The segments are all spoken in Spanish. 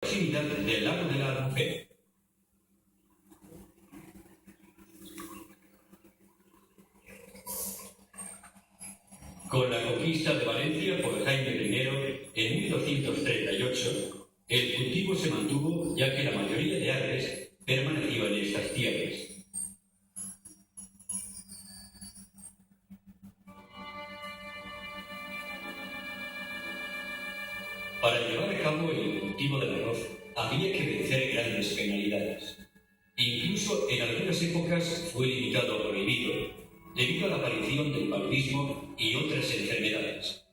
proximidad del lago de la Albufera. Con la conquista de Valencia por Jaime I en 1238, el cultivo se mantuvo ya que la mayoría de árboles permaneció en estas tierras. Para llevar a cabo el cultivo del arroz había que vencer grandes penalidades. Incluso en algunas épocas fue limitado o prohibido, debido a la aparición del paludismo y otras enfermedades.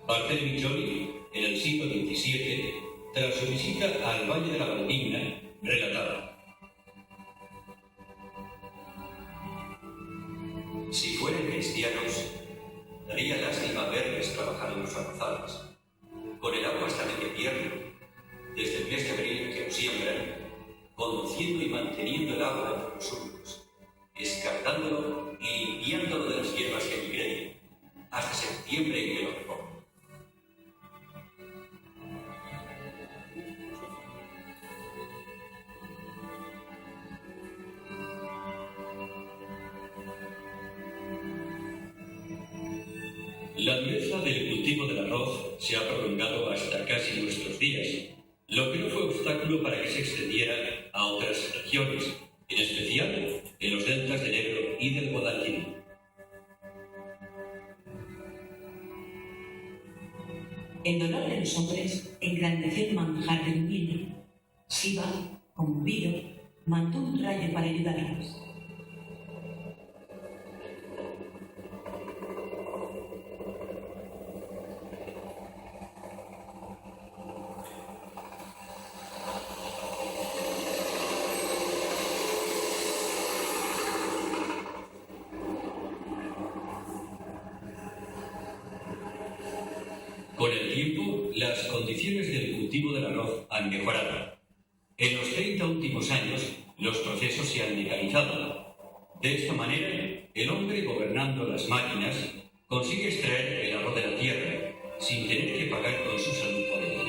Barthélemy Joly, en el siglo XVII, tras su visita al Valle de la Valdigna, relataba: si fueran cristianos, daría lástima verles trabajar en los arrozales, con el agua hasta media pierna, desde el mes de abril que lo siembran, conduciendo y manteniendo el agua entre los surcos, escartándolo y limpiándolo de las hierbas que migren, hasta septiembre en que lo recogen. La dureza del cultivo del arroz se ha prolongado hasta casi nuestros días, lo que no fue obstáculo para que se extendiera a otras regiones, en especial en los deltas del Ebro y del Guadalquivir. El dolor de los hombres engrandeció el manjar del vino. Siva, conmovido, mandó un rayo para ayudarlos. Con el tiempo, las condiciones del cultivo del arroz han mejorado. En los 30 últimos años, los procesos se han mecanizado. De esta manera, el hombre gobernando las máquinas consigue extraer el arroz de la tierra sin tener que pagar con su salud por ello.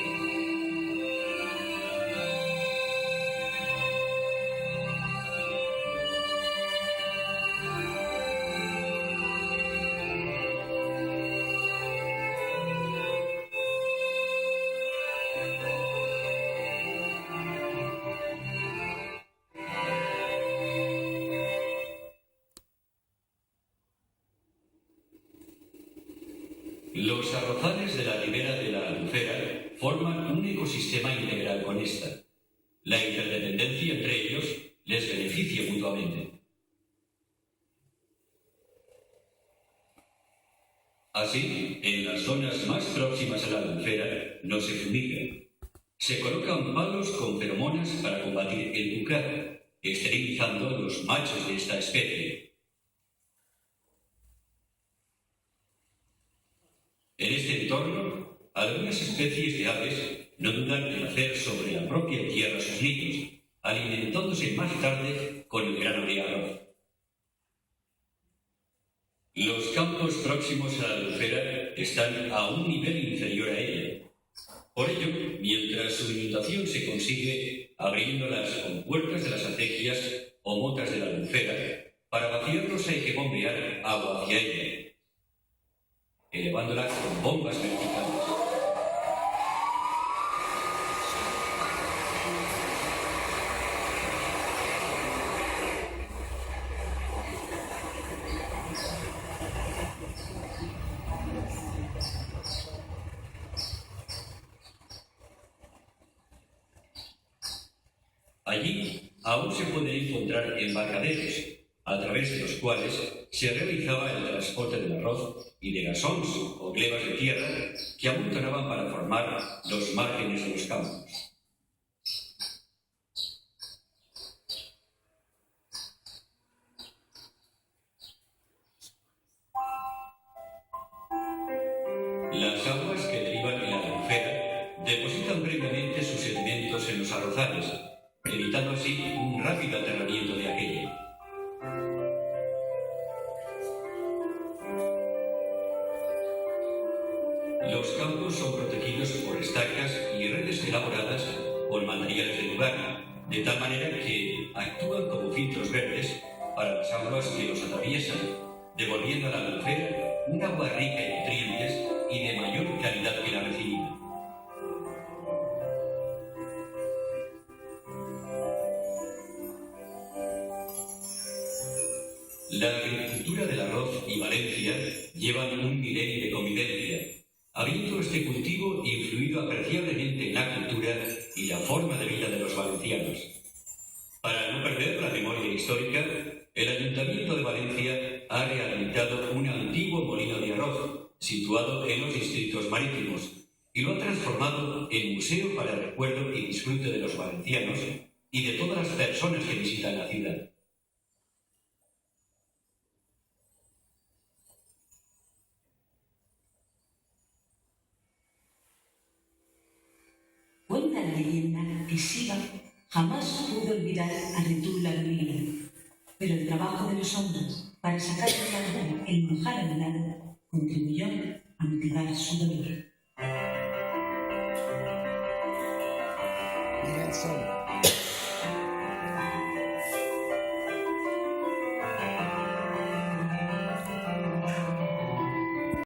Los arrozales de la ribera de la Albufera forman un ecosistema integral con esta. La interdependencia entre ellos les beneficia mutuamente. Así, en las zonas más próximas a la Albufera no se fumiga. Se colocan palos con feromonas para combatir el bucar, esterilizando a los machos de esta especie. En este entorno, algunas especies de aves no dudan en hacer sobre la propia tierra sus nidos, alimentándose más tarde con el grano de arroz. Los campos próximos a la Albufera están a un nivel inferior a ella. Por ello, mientras su inundación se consigue abriendo las compuertas de las acequias o motas de la Albufera, para vaciarlos hay que bombear agua hacia ella, elevándola con bombas verticales. Allí aún se pueden encontrar embarcaderos, a través de los cuales se realizaba el transporte del arroz y de gasons o glebas de tierra que amontonaban para formar los márgenes de los campos. Las aguas que derivan en la Albufera depositan brevemente sus sedimentos en los arrozales, evitando así un rápido aterramiento de aquella. Los campos son protegidos por estacas y redes de elaboradas con materiales del lugar, de tal manera que actúan como filtros verdes para las aguas que los atraviesan, devolviendo a la albufera un agua rica en nutrientes y de mayor calidad que la recibida. La agricultura del arroz y Valencia llevan un milenio de convivencia, habiendo este cultivo influido apreciablemente en la cultura y la forma de vida de los valencianos. Para no perder la memoria histórica, el Ayuntamiento de Valencia ha rehabilitado un antiguo molino de arroz, situado en los distritos marítimos, y lo ha transformado en museo para el recuerdo y disfrute de los valencianos y de todas las personas que visitan la ciudad. Cuenta la leyenda que Siva jamás pudo olvidar a Ritul Lagrumino, pero el trabajo de los hombres para sacar adelante el manjar anhelado contribuyó a mitigar su dolor. He had some